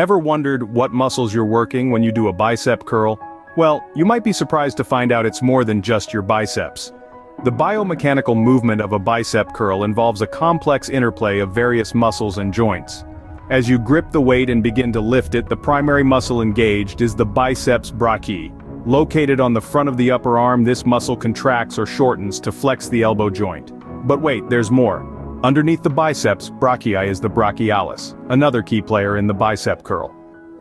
Ever wondered what muscles you're working when you do a bicep curl? Well, you might be surprised to find out it's more than just your biceps. The biomechanical movement of a bicep curl involves a complex interplay of various muscles and joints. As you grip the weight and begin to lift it, the primary muscle engaged is the biceps brachii. Located on the front of the upper arm, this muscle contracts or shortens to flex the elbow joint. But wait, there's more. Underneath the biceps brachii is the brachialis, another key player in the bicep curl.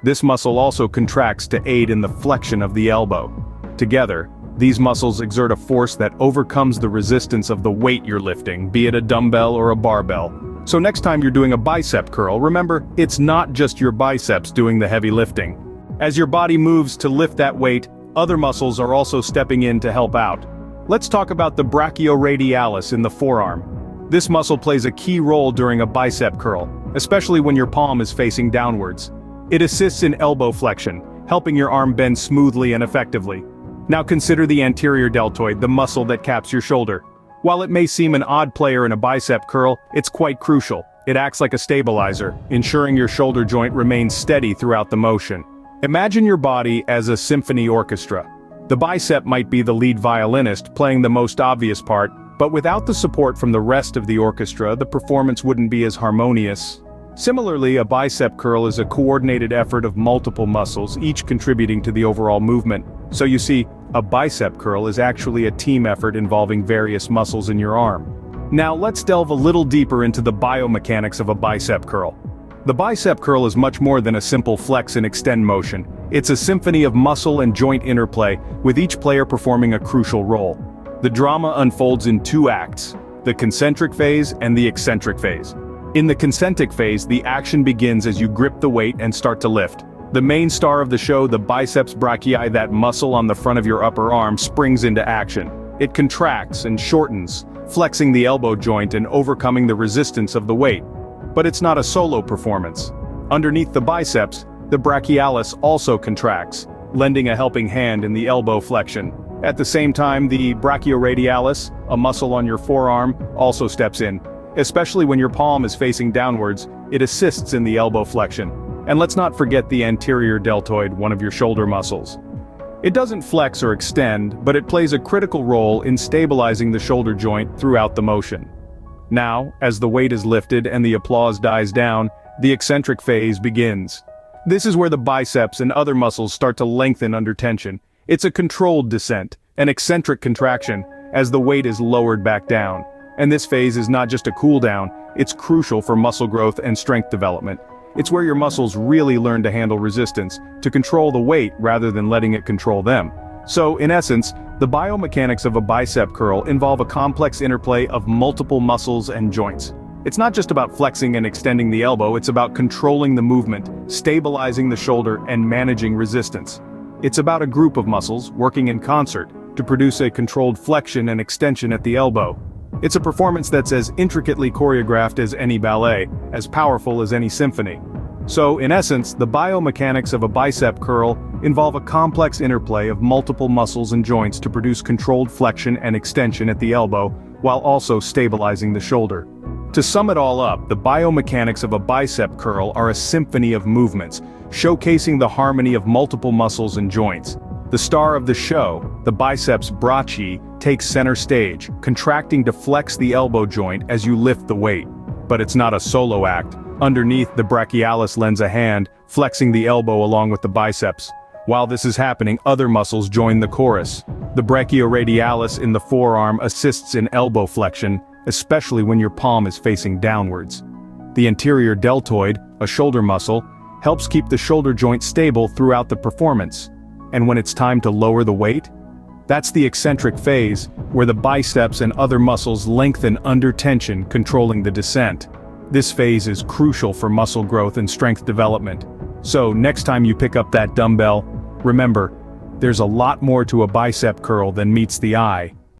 This muscle also contracts to aid in the flexion of the elbow. Together, these muscles exert a force that overcomes the resistance of the weight you're lifting, be it a dumbbell or a barbell. So next time you're doing a bicep curl, remember, it's not just your biceps doing the heavy lifting. As your body moves to lift that weight, other muscles are also stepping in to help out. Let's talk about the brachioradialis in the forearm. This muscle plays a key role during a bicep curl, especially when your palm is facing downwards. It assists in elbow flexion, helping your arm bend smoothly and effectively. Now consider the anterior deltoid, the muscle that caps your shoulder. While it may seem an odd player in a bicep curl, it's quite crucial. It acts like a stabilizer, ensuring your shoulder joint remains steady throughout the motion. Imagine your body as a symphony orchestra. The bicep might be the lead violinist playing the most obvious part, but without the support from the rest of the orchestra, the performance wouldn't be as harmonious. Similarly, a bicep curl is a coordinated effort of multiple muscles, each contributing to the overall movement. So you see, a bicep curl is actually a team effort involving various muscles in your arm. Now let's delve a little deeper into the biomechanics of a bicep curl. The bicep curl is much more than a simple flex and extend motion. It's a symphony of muscle and joint interplay, with each player performing a crucial role. The drama unfolds in two acts, the concentric phase and the eccentric phase. In the concentric phase, the action begins as you grip the weight and start to lift. The main star of the show, the biceps brachii, that muscle on the front of your upper arm, springs into action. It contracts and shortens, flexing the elbow joint and overcoming the resistance of the weight. But it's not a solo performance. Underneath the biceps, the brachialis also contracts, lending a helping hand in the elbow flexion. At the same time, the brachioradialis, a muscle on your forearm, also steps in. Especially when your palm is facing downwards, it assists in the elbow flexion. And let's not forget the anterior deltoid, one of your shoulder muscles. It doesn't flex or extend, but it plays a critical role in stabilizing the shoulder joint throughout the motion. Now, as the weight is lifted and the applause dies down, the eccentric phase begins. This is where the biceps and other muscles start to lengthen under tension. It's a controlled descent, an eccentric contraction, as the weight is lowered back down. And this phase is not just a cool down, it's crucial for muscle growth and strength development. It's where your muscles really learn to handle resistance, to control the weight rather than letting it control them. So, in essence, the biomechanics of a bicep curl involve a complex interplay of multiple muscles and joints. It's not just about flexing and extending the elbow, it's about controlling the movement, stabilizing the shoulder, and managing resistance. It's about a group of muscles working in concert to produce a controlled flexion and extension at the elbow. It's a performance that's as intricately choreographed as any ballet, as powerful as any symphony. So, in essence, the biomechanics of a bicep curl involve a complex interplay of multiple muscles and joints to produce controlled flexion and extension at the elbow, while also stabilizing the shoulder. To sum it all up, the biomechanics of a bicep curl are a symphony of movements, showcasing the harmony of multiple muscles and joints. The star of the show, the biceps brachii, takes center stage, contracting to flex the elbow joint as you lift the weight. But it's not a solo act. Underneath, the brachialis lends a hand, flexing the elbow along with the biceps. While this is happening, other muscles join the chorus. The brachioradialis in the forearm assists in elbow flexion, especially when your palm is facing downwards. The anterior deltoid, a shoulder muscle, helps keep the shoulder joint stable throughout the performance. And when it's time to lower the weight, that's the eccentric phase, where the biceps and other muscles lengthen under tension, controlling the descent. This phase is crucial for muscle growth and strength development. So, next time you pick up that dumbbell, remember, there's a lot more to a bicep curl than meets the eye.